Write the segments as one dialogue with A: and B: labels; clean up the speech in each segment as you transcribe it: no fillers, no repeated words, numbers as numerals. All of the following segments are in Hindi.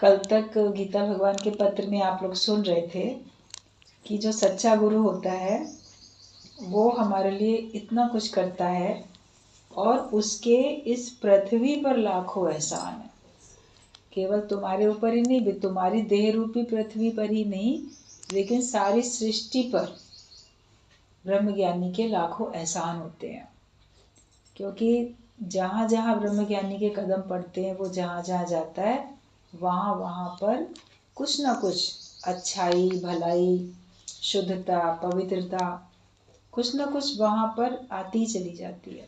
A: कल तक गीता भगवान के पत्र में आप लोग सुन रहे थे कि जो सच्चा गुरु होता है वो हमारे लिए इतना कुछ करता है और उसके इस पृथ्वी पर लाखों एहसान है। केवल तुम्हारे ऊपर ही नहीं, तुम्हारी देह रूपी पृथ्वी पर ही नहीं, लेकिन सारी सृष्टि पर ब्रह्मज्ञानी के लाखों एहसान होते हैं। क्योंकि जहाँ जहाँ ब्रह्मज्ञानी के कदम पड़ते हैं, वो जहाँ जहाँ जाता है वहाँ वहाँ पर कुछ ना कुछ अच्छाई, भलाई, शुद्धता, पवित्रता कुछ ना कुछ वहाँ पर आती चली जाती है।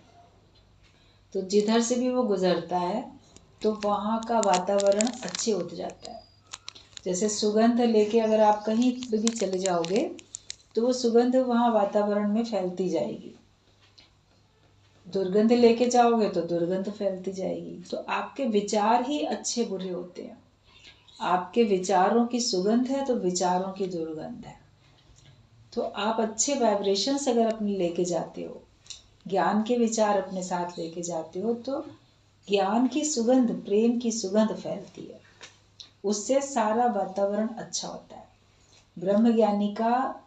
A: तो जिधर से भी वो गुजरता है तो वहाँ का वातावरण अच्छे होते जाता है। जैसे सुगंध लेके अगर आप कहीं भी चले जाओगे तो वो सुगंध वहाँ वातावरण में फैलती जाएगी। दुर्गंध लेके जाओगे तो दुर्गंध फैलती जाएगी। तो आपके विचार ही अच्छे बुरे होते हैं। आपके विचारों की सुगंध है तो विचारों की दुर्गंध है। तो आप अच्छे वाइब्रेशंस अगर अपने लेके जाते हो, ज्ञान के विचार अपने साथ लेके जाते हो, तो ज्ञान की सुगंध, प्रेम की सुगंध फैलती है। उससे सारा वातावरण अच्छा होता है। ब्रह्मज्ञानी का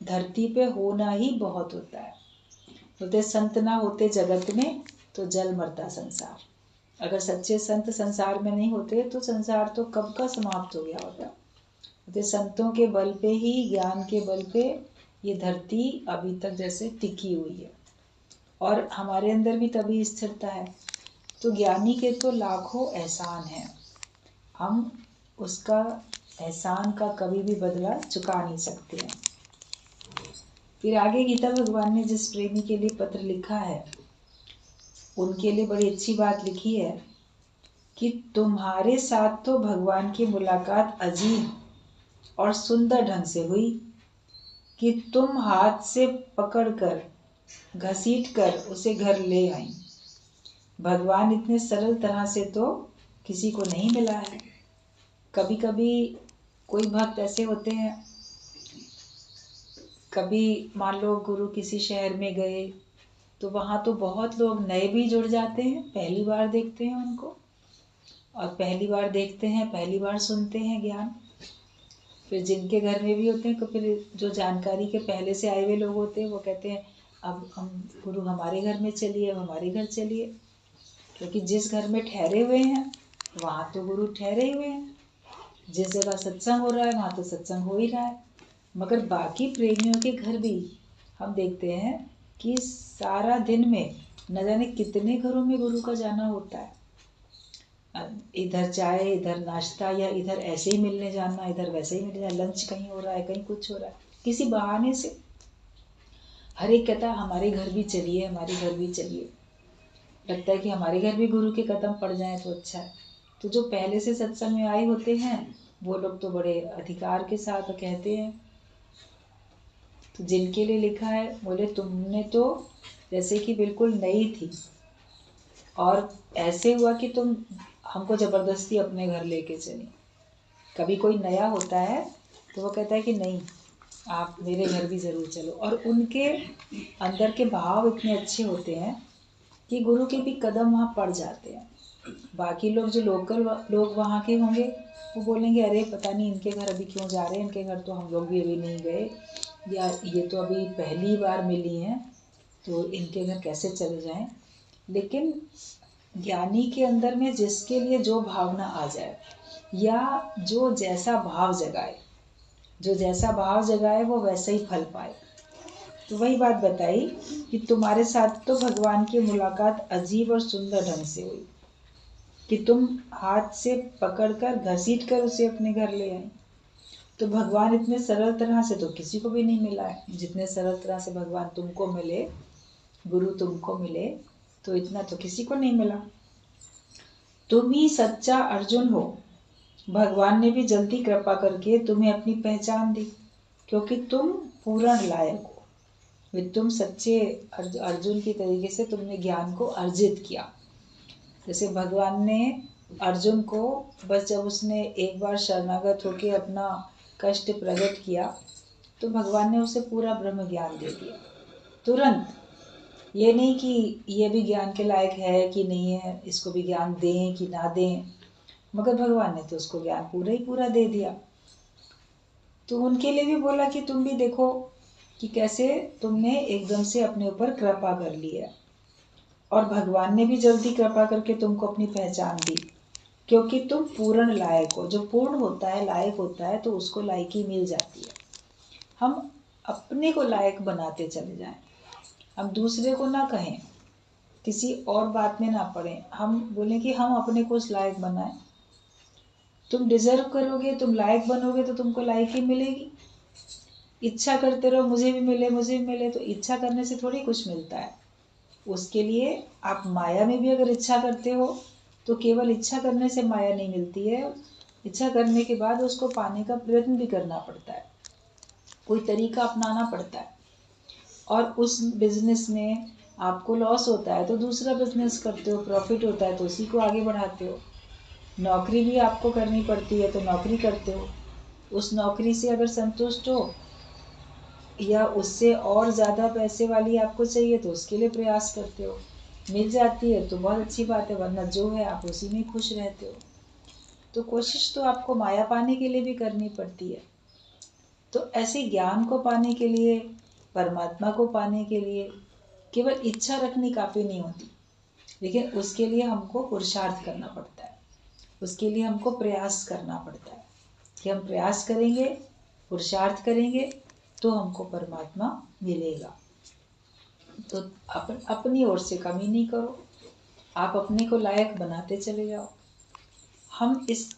A: धरती पे होना ही बहुत होता है। बोलते संत ना होते जगत में तो जल मरता संसार। अगर सच्चे संत संसार में नहीं होते तो संसार तो कब का समाप्त हो गया होता। बोलते संतों के बल पे ही, ज्ञान के बल पे ये धरती अभी तक जैसे टिकी हुई है और हमारे अंदर भी तभी स्थिरता है। तो ज्ञानी के तो लाखों एहसान हैं, हम उसका एहसान का कभी भी बदला चुका नहीं सकते हैं। फिर आगे गीता भगवान ने जिस प्रेमी के लिए पत्र लिखा है उनके लिए बड़ी अच्छी बात लिखी है कि तुम्हारे साथ तो भगवान की मुलाकात अजीब और सुंदर ढंग से हुई कि तुम हाथ से पकड़कर घसीट कर उसे घर ले आई। भगवान इतने सरल तरह से तो किसी को नहीं मिला है। कभी कभी कोई भक्त ऐसे होते हैं, कभी मान लो गुरु किसी शहर में गए तो वहाँ तो बहुत लोग नए भी जुड़ जाते हैं, पहली बार देखते हैं उनको, और पहली बार देखते हैं, पहली बार सुनते हैं ज्ञान। फिर जिनके घर में भी होते हैं तो फिर जो जानकारी के पहले से आए हुए लोग होते हैं वो कहते हैं अब हम गुरु हमारे घर में चलिए, अब हमारे घर चलिए। क्योंकि जिस घर में ठहरे हुए हैं वहाँ तो गुरु ठहरे हुए हैं, जिस जगह सत्संग हो रहा है वहाँ तो सत्संग हो ही रहा है। मगर बाकी प्रेमियों के घर भी हम देखते हैं कि सारा दिन में न जाने कितने घरों में गुरु का जाना होता है। इधर चाय, इधर नाश्ता, या इधर ऐसे ही मिलने जाना, इधर वैसे ही मिलने जाना, लंच कहीं हो रहा है, कहीं कुछ हो रहा है, किसी बहाने से हर एक कहता है हमारे घर भी चलिए, हमारे घर भी चलिए। लगता है कि हमारे घर भी गुरु के कदम पड़ जाए तो अच्छा है। तो जो पहले से सत्संग में आए होते हैं वो लोग तो बड़े अधिकार के साथ कहते हैं। तो जिनके लिए लिखा है बोले तुमने तो जैसे कि बिल्कुल नई थी और ऐसे हुआ कि तुम हमको जबरदस्ती अपने घर लेके चली। कभी कोई नया होता है तो वो कहता है कि नहीं आप मेरे घर भी ज़रूर चलो, और उनके अंदर के भाव इतने अच्छे होते हैं कि गुरु के भी कदम वहाँ पड़ जाते हैं। बाकी लोग जो लोकल लोग वहाँ के होंगे वो बोलेंगे अरे पता नहीं इनके घर अभी क्यों जा रहे हैं, इनके घर तो हम लोग भी अभी नहीं गए, या ये तो अभी पहली बार मिली हैं तो इनके घर कैसे चले जाएं। लेकिन ज्ञानी के अंदर में जिसके लिए जो भावना आ जाए या जो जैसा भाव जगाए, जो जैसा भाव जगाए वो वैसे ही फल पाए। तो वही बात बताई कि तुम्हारे साथ तो भगवान की मुलाकात अजीब और सुंदर ढंग से हुई कि तुम हाथ से पकड़कर घसीट कर उसे अपने घर ले आई। तो भगवान इतने सरल तरह से तो किसी को भी नहीं मिला है जितने सरल तरह से भगवान तुमको मिले, गुरु तुमको मिले, तो इतना तो किसी को नहीं मिला। तुम ही सच्चा अर्जुन हो। भगवान ने भी जल्दी कृपा करके तुम्हें अपनी पहचान दी क्योंकि तुम पूर्ण लायक हो। वे तुम सच्चे अर्जुन की तरीके से तुमने ज्ञान को अर्जित किया। जैसे भगवान ने अर्जुन को बस जब उसने एक बार शरणागत होके अपना कष्ट प्रकट किया तो भगवान ने उसे पूरा ब्रह्म ज्ञान दे दिया तुरंत। ये नहीं कि ये भी ज्ञान के लायक है कि नहीं है, इसको भी ज्ञान दें कि ना दें। मगर भगवान ने तो उसको ज्ञान पूरा ही पूरा दे दिया। तो उनके लिए भी बोला कि तुम भी देखो कि कैसे तुमने एकदम से अपने ऊपर कृपा कर ली है, और भगवान ने भी जल्दी कृपा करके तुमको अपनी पहचान दी, क्योंकि तुम पूर्ण लायक हो। जो पूर्ण होता है, लायक होता है, तो उसको लायकी मिल जाती है। हम अपने को लायक बनाते चले जाएं, हम दूसरे को ना कहें, किसी और बात में ना पड़े, हम बोलें कि हम अपने को उस लायक बनाएं। तुम डिजर्व करोगे, तुम लायक बनोगे तो तुमको लायकी मिलेगी। इच्छा करते रहो मुझे भी मिले, मुझे भी मिले, तो इच्छा करने से थोड़ी कुछ मिलता है। उसके लिए आप माया में भी अगर इच्छा करते हो तो केवल इच्छा करने से माया नहीं मिलती है, इच्छा करने के बाद उसको पाने का प्रयत्न भी करना पड़ता है, कोई तरीका अपनाना पड़ता है। और उस बिजनेस में आपको लॉस होता है तो दूसरा बिजनेस करते हो, प्रॉफिट होता है तो उसी को आगे बढ़ाते हो। नौकरी भी आपको करनी पड़ती है तो नौकरी करते हो, उस नौकरी से अगर संतुष्ट हो या उससे और ज़्यादा पैसे वाली आपको चाहिए तो उसके लिए प्रयास करते हो। मिल जाती है तो बहुत अच्छी बात है, वरना जो है आप उसी में खुश रहते हो। तो कोशिश तो आपको माया पाने के लिए भी करनी पड़ती है। तो ऐसे ज्ञान को पाने के लिए, परमात्मा को पाने के लिए केवल इच्छा रखनी काफ़ी नहीं होती, लेकिन उसके लिए हमको पुरुषार्थ करना पड़ता है, उसके लिए हमको प्रयास करना पड़ता है कि हम प्रयास करेंगे, पुरुषार्थ करेंगे तो हमको परमात्मा मिलेगा। तो अपनी ओर से कमी नहीं करो, आप अपने को लायक बनाते चले जाओ। हम इस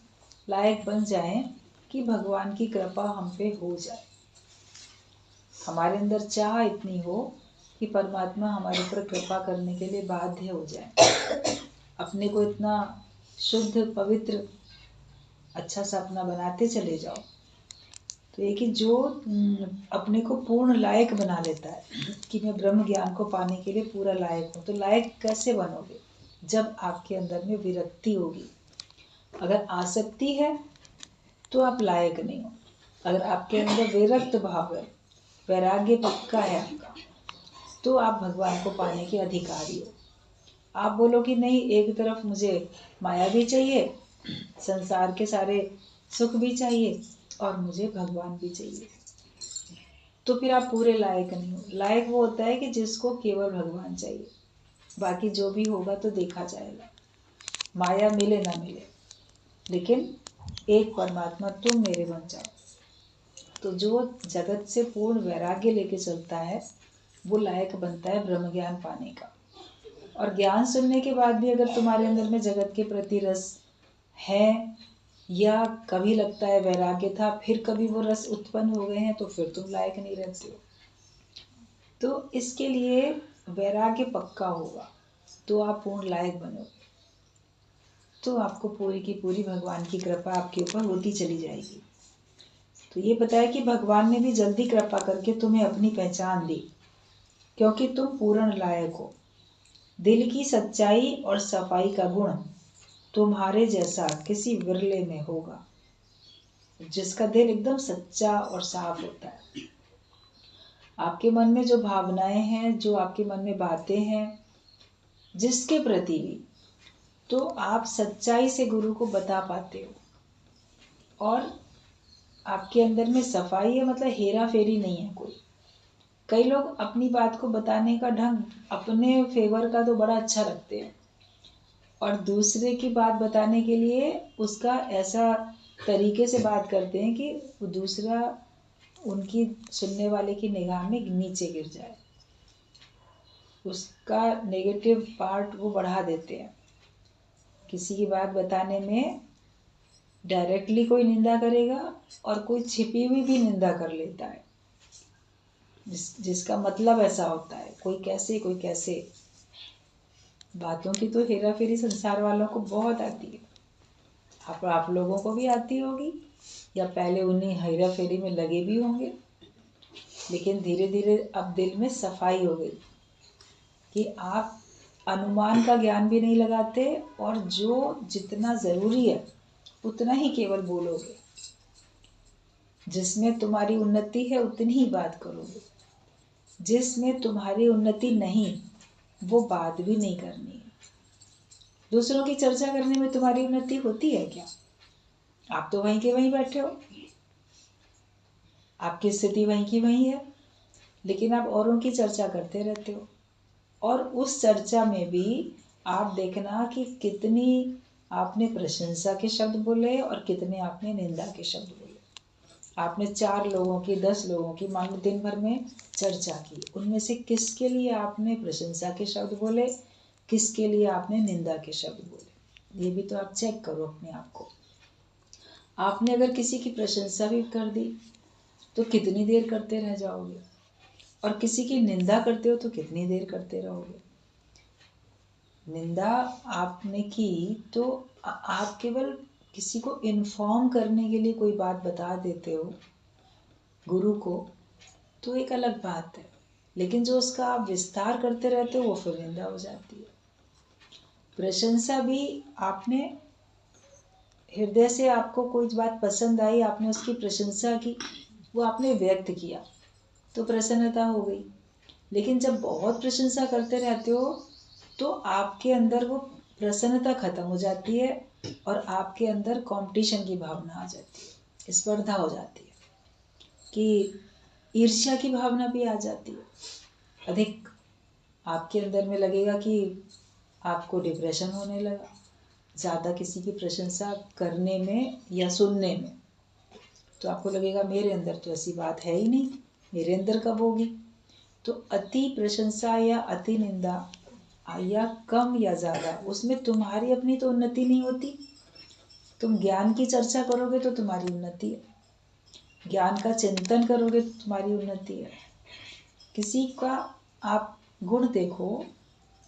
A: लायक बन जाएं कि भगवान की कृपा हम पे हो जाए, हमारे अंदर चाह इतनी हो कि परमात्मा हमारे ऊपर कृपा करने के लिए बाध्य हो जाए। अपने को इतना शुद्ध पवित्र अच्छा सा अपना बनाते चले जाओ। तो ये कि जो अपने को पूर्ण लायक बना लेता है कि मैं ब्रह्म ज्ञान को पाने के लिए पूरा लायक हूँ। तो लायक कैसे बनोगे? जब आपके अंदर में विरक्ति होगी। अगर आसक्ति है तो आप लायक नहीं हो। अगर आपके अंदर विरक्त भाव है, वैराग्य पक्का है आपका, तो आप भगवान को पाने के अधिकारी हो। आप बोलो कि नहीं, एक तरफ मुझे माया भी चाहिए, संसार के सारे सुख भी चाहिए और मुझे भगवान भी चाहिए, तो फिर आप पूरे लायक नहीं हो। लायक वो होता है कि जिसको केवल भगवान चाहिए, बाकी जो भी होगा तो देखा जाएगा, माया मिले ना मिले, लेकिन एक परमात्मा तुम मेरे बन जाओ। तो जो जगत से पूर्ण वैराग्य लेके चलता है वो लायक बनता है ब्रह्म ज्ञान पाने का। और ज्ञान सुनने के बाद भी अगर तुम्हारे अंदर में जगत के प्रति रस है, या कभी लगता है वैराग्य था फिर कभी वो रस उत्पन्न हो गए हैं, तो फिर तुम लायक नहीं रहते हो। तो इसके लिए वैराग्य पक्का होगा तो आप पूर्ण लायक बनोगे, तो आपको पूरी की पूरी भगवान की कृपा आपके ऊपर होती चली जाएगी। तो ये बताया कि भगवान ने भी जल्दी कृपा करके तुम्हें अपनी पहचान दी, क्योंकि तुम पूर्ण लायक हो। दिल की सच्चाई और सफाई का गुण तुम्हारे जैसा किसी विरले में होगा, जिसका दिल एकदम सच्चा और साफ होता है। आपके मन में जो भावनाएं हैं, जो आपके मन में बातें हैं, जिसके प्रति भी, तो आप सच्चाई से गुरु को बता पाते हो। और आपके अंदर में सफाई है, मतलब हेरा फेरी नहीं है कोई। कई लोग अपनी बात को बताने का ढंग अपने फेवर का तो बड़ा अच्छा रखते हैं, और दूसरे की बात बताने के लिए उसका ऐसा तरीके से बात करते हैं कि वो दूसरा उनकी सुनने वाले की निगाह में नीचे गिर जाए, उसका नेगेटिव पार्ट वो बढ़ा देते हैं। किसी की बात बताने में डायरेक्टली कोई निंदा करेगा और कोई छिपी हुई भी निंदा कर लेता है, जिसका मतलब ऐसा होता है, कोई कैसे। बातों की तो हेरा फेरी संसार वालों को बहुत आती है। आप लोगों को भी आती होगी, या पहले उन्हीं हेरा फेरी में लगे भी होंगे, लेकिन धीरे धीरे अब दिल में सफाई हो गई कि आप अनुमान का ज्ञान भी नहीं लगाते, और जो जितना ज़रूरी है उतना ही केवल बोलोगे, जिसमें तुम्हारी उन्नति है उतनी ही बात करोगे, जिसमें तुम्हारी उन्नति नहीं वो बात भी नहीं करनी है। दूसरों की चर्चा करने में तुम्हारी उन्नति होती है क्या? आप तो वहीं के वहीं बैठे हो, आपकी स्थिति वहीं की वहीं है, लेकिन आप औरों की चर्चा करते रहते हो। और उस चर्चा में भी आप देखना कि कितनी आपने प्रशंसा के शब्द बोले और कितने आपने निंदा के शब्द बोले। आपने 4 लोगों की, 10 लोगों की मान लो दिन भर में चर्चा की, उनमें से किसके लिए आपने प्रशंसा के शब्द बोले, किसके लिए आपने निंदा के शब्द बोले? ये भी तो आप चेक करो अपने आप को। आपने अगर किसी की प्रशंसा भी कर दी तो कितनी देर करते रह जाओगे, और किसी की निंदा करते हो तो कितनी देर करते रहोगे। निंदा आपने की तो आप केवल किसी को इन्फॉर्म करने के लिए कोई बात बता देते हो गुरु को, तो एक अलग बात है, लेकिन जो उसका आप विस्तार करते रहते हो वो फिर निंदा हो जाती है। प्रशंसा भी आपने हृदय से, आपको कोई बात पसंद आई, आपने उसकी प्रशंसा की, वो आपने व्यक्त किया तो प्रसन्नता हो गई। लेकिन जब बहुत प्रशंसा करते रहते हो तो आपके अंदर वो प्रसन्नता खत्म हो जाती है और आपके अंदर कंपटीशन की भावना आ जाती है, स्पर्धा हो जाती है, कि ईर्ष्या की भावना भी आ जाती है। अधिक आपके अंदर में लगेगा कि आपको डिप्रेशन होने लगा ज़्यादा किसी की प्रशंसा करने में या सुनने में, तो आपको लगेगा मेरे अंदर तो ऐसी बात है ही नहीं, मेरे अंदर कब होगी। तो अति प्रशंसा या अति निंदा या कम या ज़्यादा, उसमें तुम्हारी अपनी तो उन्नति नहीं होती। तुम ज्ञान की चर्चा करोगे तो तुम्हारी उन्नति है, ज्ञान का चिंतन करोगे तो तुम्हारी उन्नति है। किसी का आप गुण देखो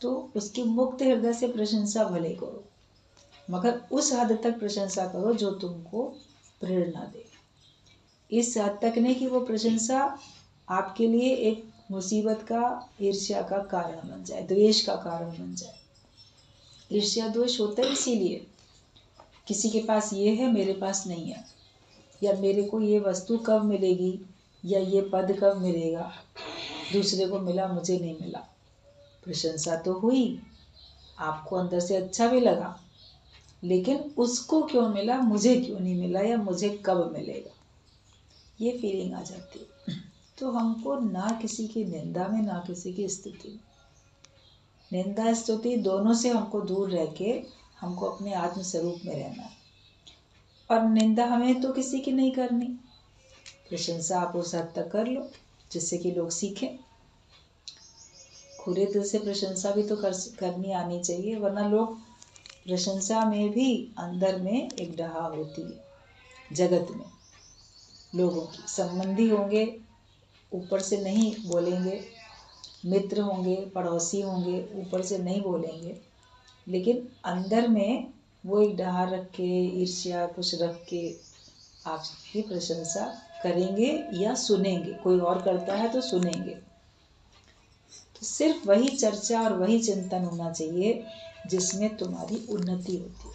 A: तो उसकी मुक्त हृदय से प्रशंसा भले करो, मगर उस हद तक प्रशंसा करो जो तुमको प्रेरणा दे। इस हद तक नहीं कि वो प्रशंसा आपके लिए एक मुसीबत का, ईर्ष्या का कारण बन जाए, द्वेष का कारण बन जाए। ईर्ष्या द्वेष होता है इसीलिए, किसी के पास ये है मेरे पास नहीं है, या मेरे को ये वस्तु कब मिलेगी, या ये पद कब मिलेगा, दूसरे को मिला मुझे नहीं मिला। प्रशंसा तो हुई, आपको अंदर से अच्छा भी लगा, लेकिन उसको क्यों मिला, मुझे क्यों नहीं मिला, या मुझे कब मिलेगा, ये फीलिंग आ जाती है। तो हमको ना किसी की निंदा में ना किसी की स्तुति में, निंदा स्तुति दोनों से हमको दूर रह के हमको अपने आत्म स्वरूप में रहना है। और निंदा हमें तो किसी की नहीं करनी, प्रशंसा आप उस हद तक कर लो जिससे कि लोग सीखें। खुले दिल से प्रशंसा भी तो करनी आनी चाहिए, वरना लोग प्रशंसा में भी अंदर में एक डहा होती है। जगत में लोगों की संबंधी होंगे, ऊपर से नहीं बोलेंगे, मित्र होंगे, पड़ोसी होंगे, ऊपर से नहीं बोलेंगे, लेकिन अंदर में वो एक डहा रख के, ईर्ष्या कुछ रख के आपकी प्रशंसा करेंगे या सुनेंगे। कोई और करता है तो सुनेंगे। तो सिर्फ वही चर्चा और वही चिंतन होना चाहिए जिसमें तुम्हारी उन्नति होती है।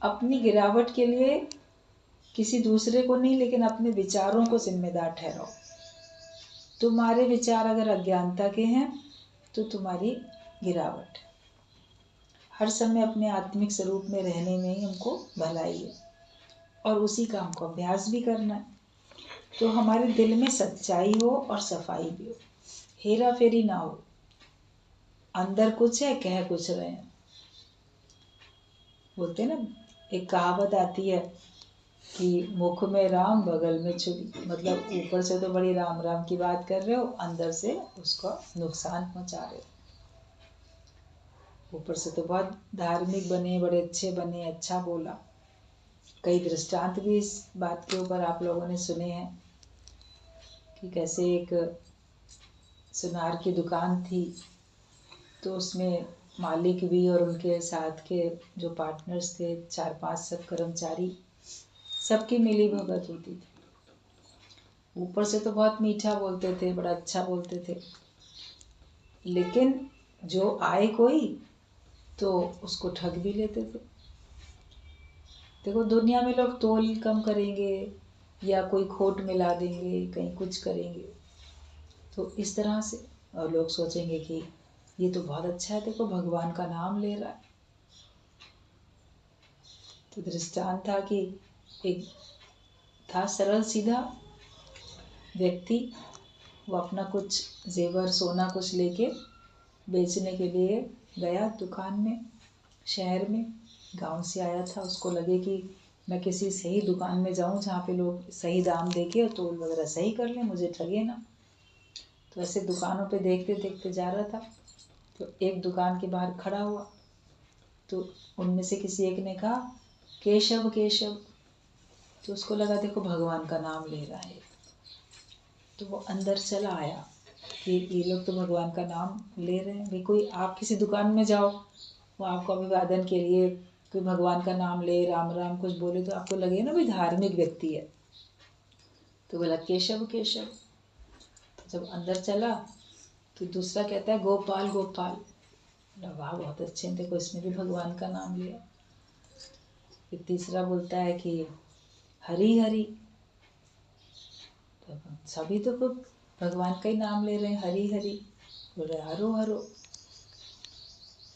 A: अपनी गिरावट के लिए किसी दूसरे को नहीं, लेकिन अपने विचारों को जिम्मेदार ठहराओ। तुम्हारे विचार अगर अज्ञानता के हैं तो तुम्हारी गिरावट। हर समय अपने आत्मिक स्वरूप में रहने में ही हमको भलाई है, और उसी का हमको अभ्यास भी करना है। तो हमारे दिल में सच्चाई हो और सफाई भी हो, हेरा फेरी ना हो। अंदर कुछ है, कह कुछ रहे हैं। बोलते ना, एक कहावत आती है कि मुख में राम बगल में छुरी, मतलब ऊपर से तो बड़ी राम राम की बात कर रहे हो, अंदर से उसका नुकसान पहुंचा रहे हो। ऊपर से तो बहुत धार्मिक बने, बड़े अच्छे बने, अच्छा बोला। कई दृष्टांत भी इस बात के ऊपर आप लोगों ने सुने हैं कि कैसे एक सुनार की दुकान थी, तो उसमें मालिक भी और उनके साथ के जो पार्टनर्स थे, 4-5 सब कर्मचारी, सबकी मिली भगत होती थी। ऊपर से तो बहुत मीठा बोलते थे, बड़ा अच्छा बोलते थे, लेकिन जो आए कोई तो उसको ठग भी लेते थे। देखो दुनिया में लोग तोल कम करेंगे या कोई खोट मिला देंगे, कहीं कुछ करेंगे, तो इस तरह से। और लोग सोचेंगे कि ये तो बहुत अच्छा है, देखो भगवान का नाम ले रहा है। तो दृष्टांत था कि एक था सरल सीधा व्यक्ति, वो अपना कुछ जेवर सोना कुछ लेके बेचने के लिए गया दुकान में, शहर में, गांव से आया था। उसको लगे कि मैं किसी सही दुकान में जाऊं जहाँ पे लोग सही दाम देके और तोल वगैरह सही कर लें, मुझे ठगे ना। तो ऐसे दुकानों पे देखते देखते जा रहा था, तो एक दुकान के बाहर खड़ा हुआ। तो उनमें से किसी एक ने कहा, केशव केशव। तो उसको लगा देखो भगवान का नाम ले रहा है। तो वो अंदर चला आया कि ये लोग तो भगवान का नाम ले रहे हैं। भाई कोई आप किसी दुकान में जाओ, वो आपको अभिवादन के लिए कोई भगवान का नाम ले, राम राम कुछ बोले, तो आपको लगे ना भाई धार्मिक व्यक्ति है। तो बोला केशव केशव। तो जब अंदर चला तो दूसरा कहता है गोपाल गोपाल। वाह बहुत अच्छे, देखो इसने भी भगवान का नाम लिया। फिर तीसरा बोलता है कि हरि हरि। तो सभी तो भगवान का ही नाम ले रहे हैं, हरि हरि। बोल रहे हरो हरो।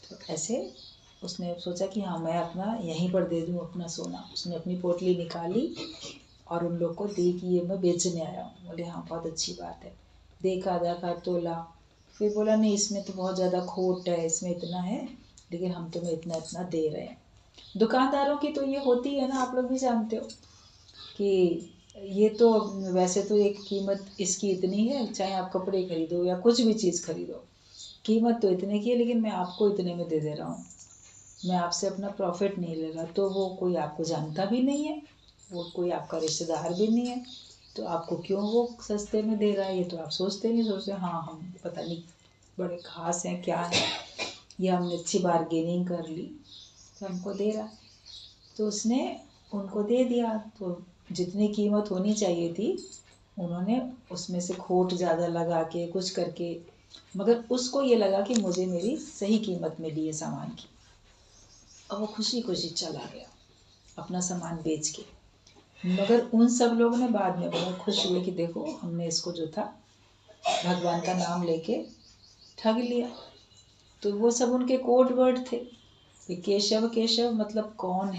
A: तो ऐसे उसने सोचा कि हाँ मैं अपना यहीं पर दे दूँ अपना सोना। उसने अपनी पोटली निकाली और उन लोग को दी कि ये मैं बेचने आया हूँ। बोले हाँ बहुत अच्छी बात है। देखा देखा तोला, फिर बोला नहीं इसमें तो बहुत ज़्यादा खोट है, इसमें इतना है, लेकिन हम तुम्हें इतना इतना दे रहे हैं। दुकानदारों की तो ये होती है ना, आप लोग भी जानते हो कि ये तो वैसे तो एक कीमत इसकी इतनी है, चाहे आप कपड़े खरीदो या कुछ भी चीज़ खरीदो, कीमत तो इतने की है, लेकिन मैं आपको इतने में दे रहा हूँ, मैं आपसे अपना प्रॉफिट नहीं ले रहा। तो वो कोई आपको जानता भी नहीं है, वो कोई आपका रिश्तेदार भी नहीं है, तो आपको क्यों वो सस्ते में दे रहा है, ये तो आप सोचते नहीं। सोचते हाँ हम पता नहीं बड़े खास हैं क्या है, ये हमने अच्छी बार्गेनिंग कर ली तो हमको दे रहा। तो उसने उनको दे दिया। तो जितनी कीमत होनी चाहिए थी उन्होंने उसमें से खोट ज़्यादा लगा के कुछ करके, मगर उसको ये लगा कि मुझे मेरी सही कीमत मिली है सामान की। अब वो खुशी खुशी चला गया अपना सामान बेच के। मगर उन सब लोगों ने बाद में बहुत खुश हुए कि देखो हमने इसको जो था भगवान का नाम लेके ठग लिया। तो वो सब उनके कोड वर्ड थे कि केशव केशव मतलब कौन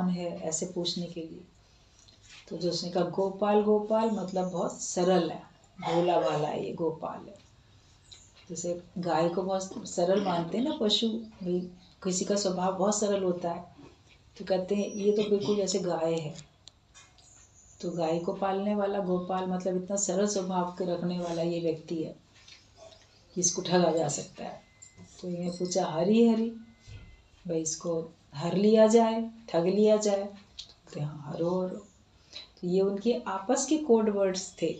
A: है ऐसे पूछने के लिए। तो जो उसने कहा गोपाल गोपाल मतलब बहुत सरल है, भोला भाला है, ये गोपाल है। जैसे गाय को बहुत सरल मानते हैं ना पशु, भाई किसी का स्वभाव बहुत सरल होता है तो कहते हैं ये तो बिल्कुल जैसे गाय है। तो गाय को पालने वाला गोपाल मतलब इतना सरल स्वभाव के रखने वाला ये व्यक्ति है कि इसको ठगा जा सकता है। तो इन्हें पूछा हरी हरी, भाई इसको हर लिया जाए, ठग लिया जाए। तो हाँ हरो हरो। तो ये उनके आपस के कोड वर्ड्स थे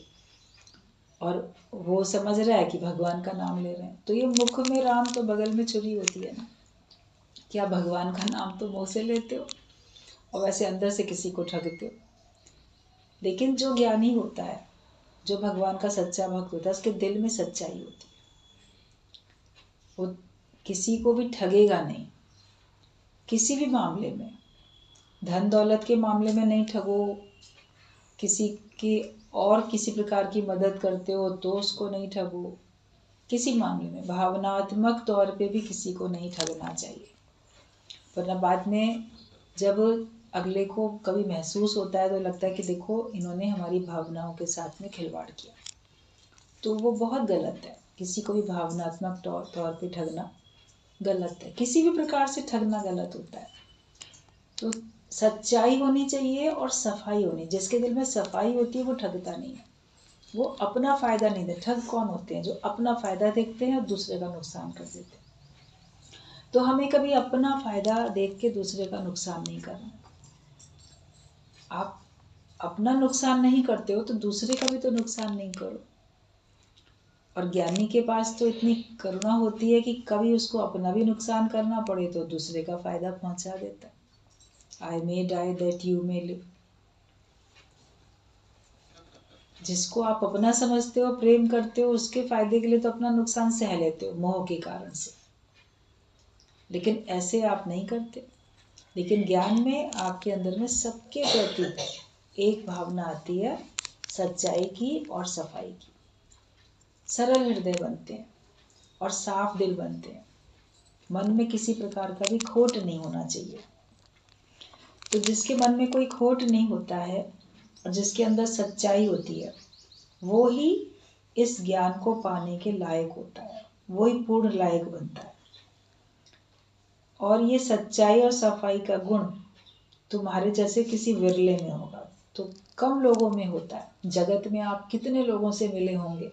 A: और वो समझ रहा है कि भगवान का नाम ले रहे हैं। तो ये मुख में राम तो बगल में छुरी होती है ना, क्या भगवान का नाम तो मुँह से लेते हो और वैसे अंदर से किसी को ठगते हो। लेकिन जो ज्ञानी होता है, जो भगवान का सच्चा भक्त होता है, उसके दिल में सच्चाई होती है, वो किसी को भी ठगेगा नहीं। किसी भी मामले में, धन दौलत के मामले में नहीं ठगो, किसी की और किसी प्रकार की मदद करते हो तो उसको नहीं ठगो, किसी मामले में भावनात्मक तौर पे भी किसी को नहीं ठगना चाहिए। वरना बाद में जब अगले को कभी महसूस होता है तो लगता है कि देखो इन्होंने हमारी भावनाओं के साथ में खिलवाड़ किया, तो वो बहुत गलत है। किसी को भी भावनात्मक तौर पे ठगना गलत है, किसी भी प्रकार से ठगना गलत होता है। तो सच्चाई होनी चाहिए और सफाई होनी, जिसके दिल में सफाई होती है वो ठगता नहीं है, वो अपना फायदा नहीं देखते। ठग कौन होते हैं? जो अपना फायदा देखते हैं और दूसरे का नुकसान कर देते हैं। तो हमें कभी अपना फायदा देख के दूसरे का नुकसान नहीं करना। आप अपना नुकसान नहीं करते हो तो दूसरे का भी तो नुकसान नहीं करो। और ज्ञानी के पास तो इतनी करुणा होती है कि कभी उसको अपना भी नुकसान करना पड़े तो दूसरे का फायदा पहुंचा देता है। I may die that you may live। जिसको आप अपना समझते हो, प्रेम करते हो, उसके फायदे के लिए तो अपना नुकसान सह लेते हो मोह के कारण से, लेकिन ऐसे आप नहीं करते। लेकिन ज्ञान में आपके अंदर में सबके प्रति एक भावना आती है, सच्चाई की और सफाई की। सरल हृदय बनते हैं। और साफ दिल बनते हैं। मन में किसी प्रकार का भी खोट नहीं होना चाहिए। तो जिसके मन में कोई खोट नहीं होता है और जिसके अंदर सच्चाई होती है, वो ही इस ज्ञान को पाने के लायक होता है, वो ही पूर्ण लायक बनता है। और ये सच्चाई और सफाई का गुण तुम्हारे जैसे किसी विरले में होगा, तो कम लोगों में होता है। जगत में आप कितने लोगों से मिले होंगे,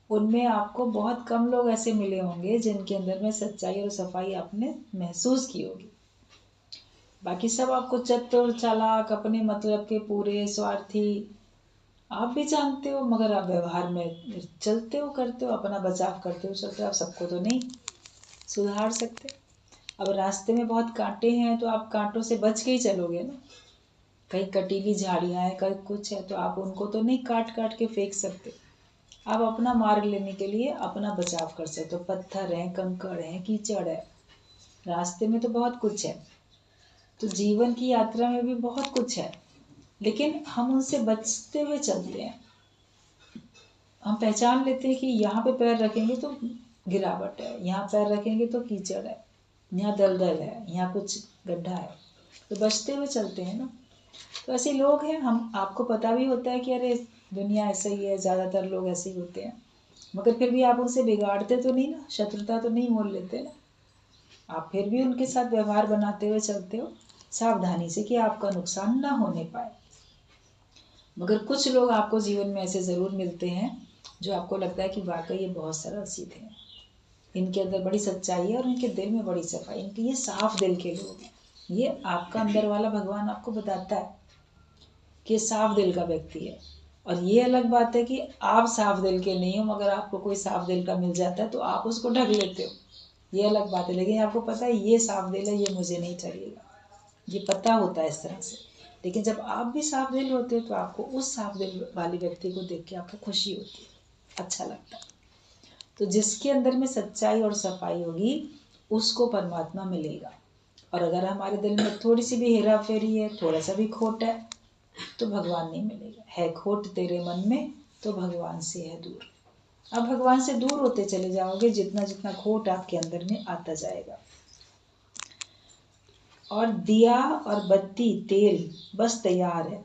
A: उनमें आपको बहुत कम लोग ऐसे मिले होंगे जिनके अंदर में सच्चाई और सफाई आपने महसूस की होगी। बाकी सब आपको चतुर, चालाक, अपने मतलब के पूरे, स्वार्थी आप भी जानते हो, मगर आप व्यवहार में चलते हो, करते हो, अपना बचाव करते हो, चलते हो। आप सबको तो नहीं सुधार सकते। अब रास्ते में बहुत कांटे हैं तो आप कांटों से बच के ही चलोगे ना। कहीं कटीली झाड़ियाँ हैं, कहीं कुछ है, तो आप उनको तो नहीं काट काट के फेंक सकते। आप अपना मार्ग लेने के लिए अपना बचाव कर सकते हो। पत्थर हैं, कंकड़ हैं, कीचड़ है, रास्ते में तो बहुत कुछ है। तो जीवन की यात्रा में भी बहुत कुछ है, लेकिन हम उनसे बचते हुए चलते हैं। हम पहचान लेते हैं कि यहाँ पे पैर रखेंगे तो गिरावट है, यहाँ पैर रखेंगे तो कीचड़ है, यहाँ दलदल है, यहाँ कुछ गड्ढा है, तो बचते हुए चलते हैं ना। तो ऐसे लोग हैं, हम आपको पता भी होता है कि अरे दुनिया ऐसा ही है, ज़्यादातर लोग ऐसे ही होते हैं, मगर फिर भी आप उनसे बिगाड़ते तो नहीं ना, शत्रुता तो नहीं मोल लेते ना। आप फिर भी उनके साथ व्यवहार बनाते हुए चलते हो, सावधानी से, कि आपका नुकसान ना होने पाए। मगर कुछ लोग आपको जीवन में ऐसे ज़रूर मिलते हैं जो आपको लगता है कि वाकई ये बहुत सरल सीधे हैं, इनके अंदर बड़ी सच्चाई है और इनके दिल में बड़ी सफाई, इनके ये साफ दिल के लोग हैं। ये आपका अंदर वाला भगवान आपको बताता है कि साफ दिल का व्यक्ति है। और ये अलग बात है कि आप साफ दिल के नहीं हो, मगर आपको कोई साफ दिल का मिल जाता है तो आप उसको ढक लेते हो, ये अलग बात है। लेकिन आपको पता है ये साफ दिल है, ये मुझे नहीं चाहिएगा, ये पता होता है इस तरह से। लेकिन जब आप भी साफ दिल होते हो तो आपको उस साफ दिल वाले व्यक्ति को देख के आपको खुशी होती है, अच्छा लगता है। तो जिसके अंदर में सच्चाई और सफाई होगी उसको परमात्मा मिलेगा। और अगर हमारे दिल में थोड़ी सी भी हेरा फेरी है, थोड़ा सा भी खोट है, तो भगवान नहीं मिलेगा। है खोट तेरे मन में तो भगवान से है दूर। अब भगवान से दूर होते चले जाओगे जितना जितना खोट आपके अंदर में आता जाएगा। और दिया और बत्ती, तेल बस तैयार है,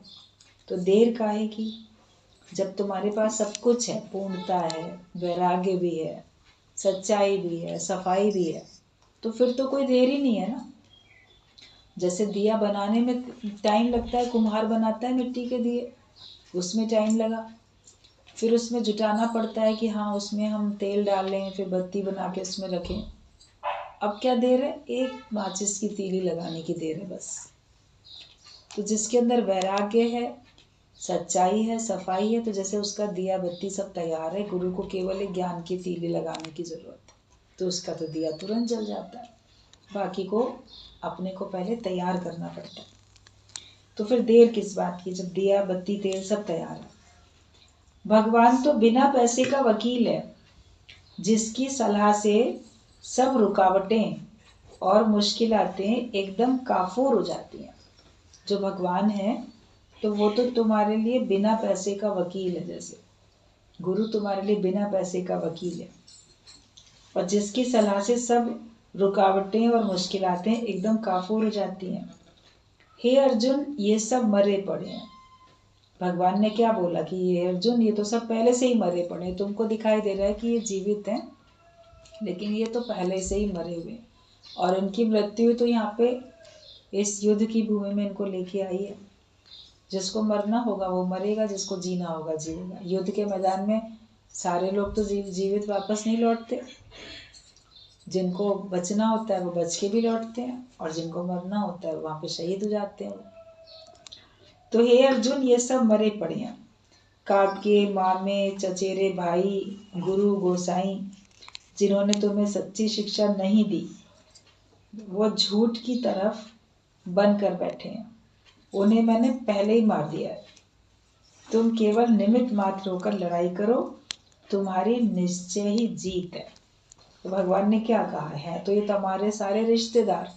A: तो देर काहे की। जब तुम्हारे पास सब कुछ है, पूर्णता है, वैराग्य भी है, सच्चाई भी है, सफाई भी है, तो फिर तो कोई देर ही नहीं है ना। जैसे दिया बनाने में टाइम लगता है, कुम्हार बनाता है मिट्टी के दिए, उसमें टाइम लगा, फिर उसमें जुटाना पड़ता है कि हाँ उसमें हम तेल डाल लें, फिर बत्ती बना के उसमें रखें। अब क्या देर है, एक माचिस की तीली लगाने की देर है बस। तो जिसके अंदर वैराग्य है, सच्चाई है, सफाई है, तो जैसे उसका दिया बत्ती सब तैयार है, गुरु को केवल एक ज्ञान की तीली लगाने की जरूरत है, तो उसका तो दिया तुरंत जल जाता है। बाकी को अपने को पहले तैयार करना पड़ता है। तो फिर देर किस बात की, जब दिया बत्ती तेल सब तैयार है। भगवान तो बिना पैसे का वकील है, जिसकी सलाह से सब रुकावटें और मुश्किलातें एकदम काफूर हो जाती हैं। जो भगवान है तो वो तो तुम्हारे लिए बिना पैसे का वकील है, जैसे गुरु तुम्हारे लिए बिना पैसे का वकील है, और जिसकी सलाह से सब रुकावटें और मुश्किलातें एकदम काफूर हो जाती हैं। हे अर्जुन, ये सब मरे पड़े हैं। भगवान ने क्या बोला कि ये अर्जुन, ये तो सब पहले से ही मरे पड़े हैं, तुमको दिखाई दे रहा है कि ये जीवित हैं, लेकिन ये तो पहले से ही मरे हुए, और इनकी मृत्यु तो यहाँ पे इस युद्ध की भूमि में इनको लेके आई है। जिसको मरना होगा वो मरेगा, जिसको जीना होगा जीवेगा। युद्ध के मैदान में सारे लोग तो जीवित वापस नहीं लौटते, जिनको बचना होता है वो बच के भी लौटते हैं, और जिनको मरना होता है वहाँ पे शहीद हो जाते हैं। तो हे अर्जुन, ये सब मरे पड़े हैं। काके, मामे, चचेरे भाई, गुरु, गोसाई, जिन्होंने तुम्हें सच्ची शिक्षा नहीं दी, वो झूठ की तरफ बन कर बैठे हैं, उन्हें मैंने पहले ही मार दिया है। तुम केवल निमित्त मात्र होकर लड़ाई करो, तुम्हारी निश्चय ही जीत है। तो भगवान ने क्या कहा है, तो ये तुम्हारे सारे रिश्तेदार,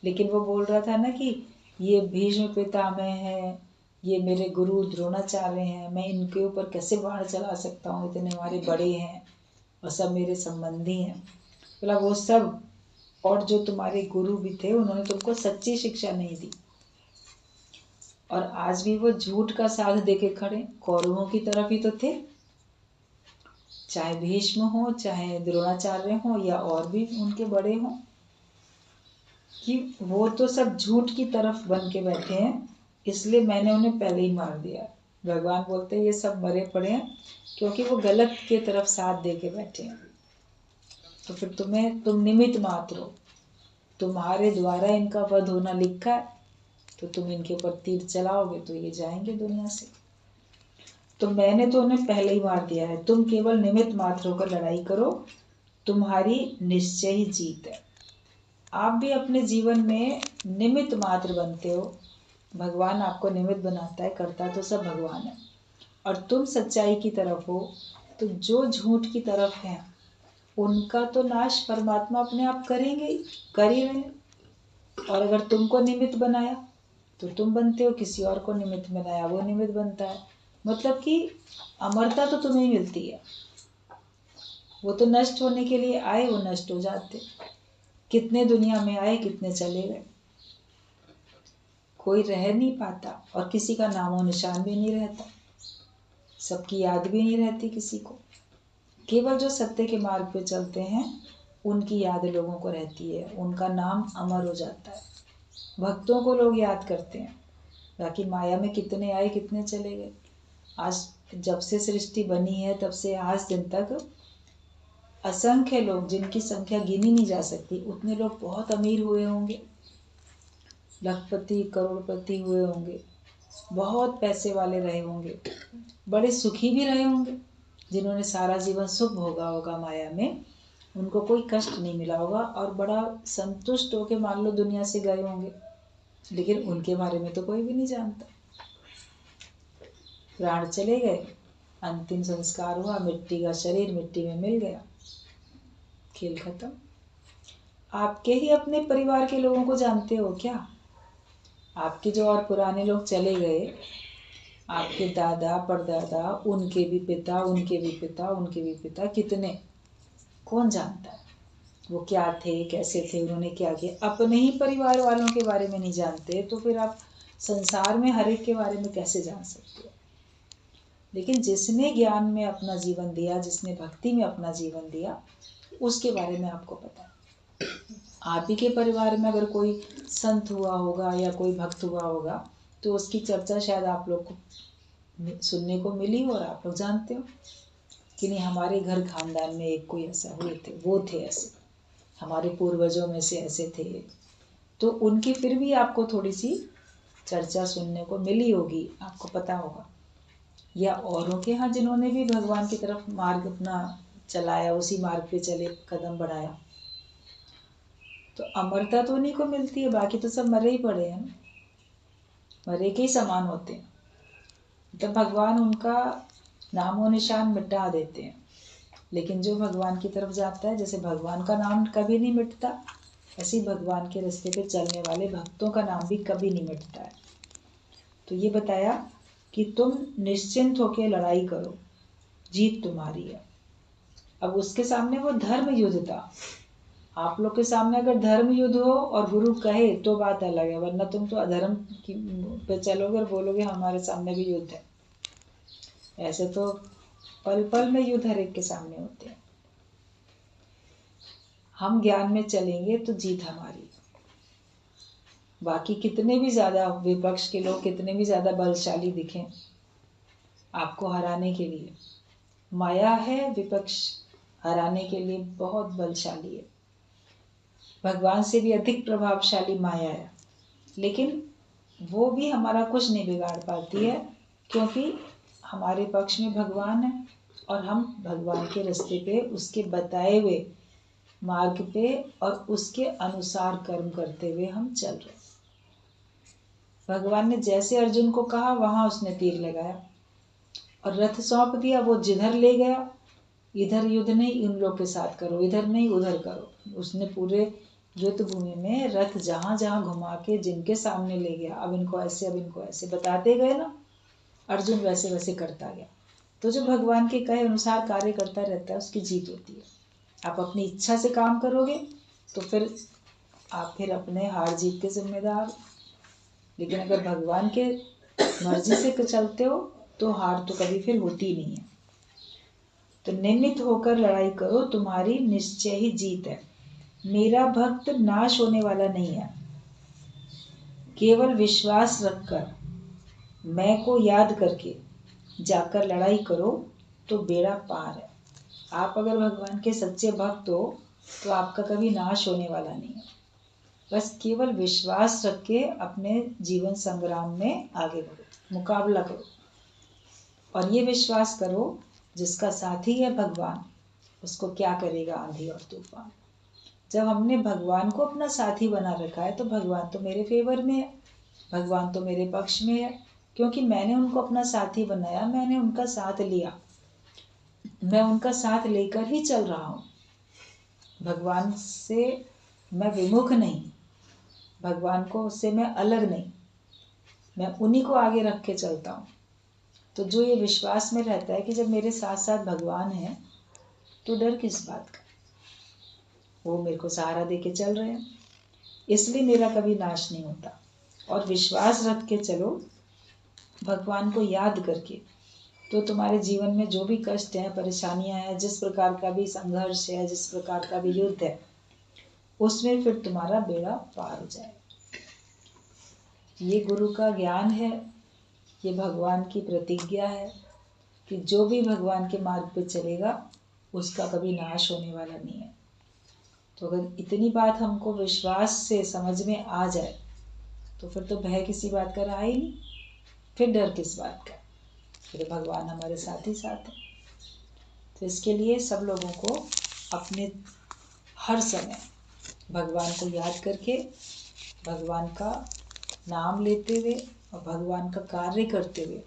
A: लेकिन वो बोल रहा था ना कि ये भीष्म पितामह है, ये मेरे गुरु द्रोणाचार्य हैं, मैं इनके ऊपर कैसे बाण चला सकता हूँ, इतने हमारे बड़े हैं, और सब मेरे संबंधी हैं। बोला वो सब, और जो तुम्हारे गुरु भी थे उन्होंने तुमको सच्ची शिक्षा नहीं दी, और आज भी वो झूठ का साथ देके खड़े, कौरवों की तरफ ही तो थे, चाहे भीष्म हो, चाहे द्रोणाचार्य हो, या और भी उनके बड़े हों, कि वो तो सब झूठ की तरफ बन के बैठे हैं, इसलिए मैंने उन्हें पहले ही मार दिया। भगवान बोलते हैं ये सब मरे पड़े हैं क्योंकि वो गलत के तरफ साथ दे के बैठे हैं। तो फिर तुम निमित्त मात्र हो, तुम्हारे द्वारा इनका वध होना लिखा है, तो तुम इनके ऊपर तीर चलाओगे तो ये जाएंगे दुनिया से। तो मैंने तो उन्हें पहले ही मार दिया है, तुम केवल निमित्त मात्र होकर लड़ाई करो, तुम्हारी निश्चय ही जीत है। आप भी अपने जीवन में निमित्त मात्र बनते हो, भगवान आपको निमित्त बनाता है, करता तो सब भगवान है। और तुम सच्चाई की तरफ हो, तो जो झूठ की तरफ है उनका तो नाश परमात्मा अपने आप करेंगे ही, कर ही रहे हैं। और अगर तुमको निमित्त बनाया तो तुम बनते हो, किसी और को निमित्त बनाया वो निमित्त बनता है। मतलब कि अमरता तो तुम्हें ही मिलती है, वो तो नष्ट होने के लिए आए, वो नष्ट हो जाते। कितने दुनिया में आए, कितने चले गए, कोई रह नहीं पाता, और किसी का नामो निशान भी नहीं रहता, सबकी याद भी नहीं रहती किसी को। केवल जो सत्य के मार्ग पे चलते हैं उनकी याद लोगों को रहती है, उनका नाम अमर हो जाता है। भक्तों को लोग याद करते हैं, बाकी माया में कितने आए कितने चले गए। आज जब से सृष्टि बनी है तब से आज दिन तक असंख्य लोग, जिनकी संख्या गिनी नहीं जा सकती, उतने लोग बहुत अमीर हुए होंगे, लखपति करोड़पति हुए होंगे, बहुत पैसे वाले रहे होंगे, बड़े सुखी भी रहे होंगे। जिन्होंने सारा जीवन सुख भोगा होगा माया में, उनको कोई कष्ट नहीं मिला होगा, और बड़ा संतुष्ट होके मान लो दुनिया से गए होंगे, लेकिन उनके बारे में तो कोई भी नहीं जानता। प्राण चले गए, अंतिम संस्कार हुआ, मिट्टी का शरीर मिट्टी में मिल गया, खेल खत्म। आपके ही अपने परिवार के लोगों को जानते हो क्या? आपके जो और पुराने लोग चले गए, आपके दादा परदादा, उनके भी पिता, उनके भी पिता, उनके भी पिता, कितने, कौन जानता है वो क्या थे, कैसे थे, उन्होंने क्या किया? अपने ही परिवार वालों के बारे में नहीं जानते तो फिर आप संसार में हर एक के बारे में कैसे जान सकते हो? लेकिन जिसने ज्ञान में अपना जीवन दिया, जिसने भक्ति में अपना जीवन दिया, उसके बारे में आपको पता है। आप ही के परिवार में अगर कोई संत हुआ होगा या कोई भक्त हुआ होगा, तो उसकी चर्चा शायद आप लोग को सुनने को मिली और आप लोग जानते हो कि नहीं, हमारे घर खानदान में एक कोई ऐसा हुए थे, वो थे ऐसे, हमारे पूर्वजों में से ऐसे थे। तो उनकी फिर भी आपको थोड़ी सी चर्चा सुनने को मिली होगी, आपको पता होगा। या औरों के यहाँ जिन्होंने भी भगवान की तरफ मार्ग अपना चलाया, उसी मार्ग पे चले, कदम बढ़ाया, तो अमरता तो उन्हीं को मिलती है, बाकी तो सब मरे ही पड़े हैं, मरे के ही समान होते हैं। तो भगवान उनका नामो निशान मिटा देते हैं। लेकिन जो भगवान की तरफ जाता है, जैसे भगवान का नाम कभी नहीं मिटता, ऐसे ही भगवान के रास्ते पे चलने वाले भक्तों का नाम भी कभी नहीं मिटता है। तो ये बताया कि तुम निश्चिंत होकर लड़ाई करो, जीत तुम्हारी है। अब उसके सामने वो धर्म युद्ध था, आप लोग के सामने अगर धर्म युद्ध हो और गुरु कहे तो बात अलग है, वरना तुम तो अधर्म की पे चलोगे और बोलोगे हमारे सामने भी युद्ध है। ऐसे तो पल पल में युद्ध हर एक के सामने होते हैं। हम ज्ञान में चलेंगे तो जीत हमारी। बाकी कितने भी ज्यादा विपक्ष के लोग कितने भी ज्यादा बलशाली दिखें आपको हराने के लिए, माया है विपक्ष हराने के लिए बहुत बलशाली है, भगवान से भी अधिक प्रभावशाली माया है। लेकिन वो भी हमारा कुछ नहीं बिगाड़ पाती है, क्योंकि हमारे पक्ष में भगवान है और हम भगवान के रास्ते पे, उसके बताए हुए मार्ग पे और उसके अनुसार कर्म करते हुए हम चल रहे। भगवान ने जैसे अर्जुन को कहा वहां उसने तीर लगाया और रथ सौंप दिया, वो जिधर ले गया, इधर युद्ध नहीं इन लोग के साथ करो, इधर नहीं उधर करो। उसने पूरे युद्ध भूमि में रथ जहां जहां घुमा के जिनके सामने ले गया, अब इनको ऐसे, अब इनको ऐसे बताते गए ना, अर्जुन वैसे वैसे करता गया। तो जो भगवान के कहे अनुसार कार्य करता रहता है उसकी जीत होती है। आप अपनी इच्छा से काम करोगे तो फिर आप फिर अपने हार जीत के जिम्मेदार हो। लेकिन अगर भगवान के मर्जी से चलते हो तो हार तो कभी फिर होती नहीं है। तो नियमित होकर लड़ाई करो, तुम्हारी निश्चय ही जीत है। मेरा भक्त नाश होने वाला नहीं है। केवल विश्वास रखकर मैं को याद करके जाकर लड़ाई करो तो बेड़ा पार है। आप अगर भगवान के सच्चे भक्त हो तो आपका कभी नाश होने वाला नहीं है। बस केवल विश्वास रख के अपने जीवन संग्राम में आगे बढ़ो, मुकाबला करो। और ये विश्वास करो जिसका साथी है भगवान, उसको क्या करेगा आंधी और तूफान। जब हमने भगवान को अपना साथी बना रखा है तो भगवान तो मेरे फेवर में है, भगवान तो मेरे पक्ष में है, क्योंकि मैंने उनको अपना साथी बनाया, मैंने उनका साथ लिया, मैं उनका साथ लेकर ही चल रहा हूँ। भगवान से मैं विमुख नहीं, भगवान को उससे मैं अलग नहीं, मैं उन्हीं को आगे रख के चलता हूँ। तो जो ये विश्वास में रहता है कि जब मेरे साथ साथ भगवान है तो डर किस बात का, वो मेरे को सहारा दे के चल रहे हैं, इसलिए मेरा कभी नाश नहीं होता। और विश्वास रख के चलो भगवान को याद करके, तो तुम्हारे जीवन में जो भी कष्ट हैं, परेशानियां हैं, जिस प्रकार का भी संघर्ष है, जिस प्रकार का भी युद्ध है, उसमें फिर तुम्हारा बेड़ा पार हो जाए। ये गुरु का ज्ञान है, ये भगवान की प्रतिज्ञा है कि जो भी भगवान के मार्ग पे चलेगा उसका कभी नाश होने वाला नहीं है। तो अगर इतनी बात हमको विश्वास से समझ में आ जाए तो फिर तो भय किसी बात का रहा ही नहीं, फिर डर किस बात का, फिर भगवान हमारे साथ ही साथ है। तो इसके लिए सब लोगों को अपने हर समय भगवान को याद करके, भगवान का नाम लेते हुए और भगवान का कार्य करते हुए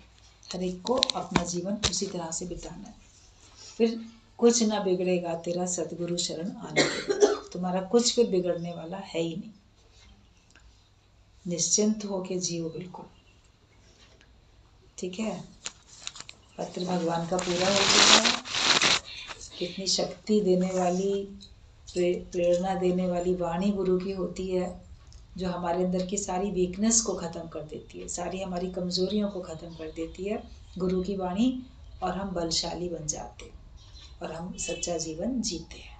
A: हर एक को अपना जीवन उसी तरह से बिताना है। फिर कुछ ना बिगड़ेगा तेरा सतगुरु शरण आने के बाद, तुम्हारा कुछ भी बिगड़ने वाला है ही नहीं। निश्चिंत होके जियो बिल्कुल, ठीक है। पत्र भगवान का पूरा हो गया है। कितनी शक्ति देने वाली, प्रेरणा देने वाली वाणी गुरु की होती है, जो हमारे अंदर की सारी वीकनेस को ख़त्म कर देती है, सारी हमारी कमज़ोरियों को ख़त्म कर देती है गुरु की वाणी, और हम बलशाली बन जाते हैं और हम सच्चा जीवन जीते हैं।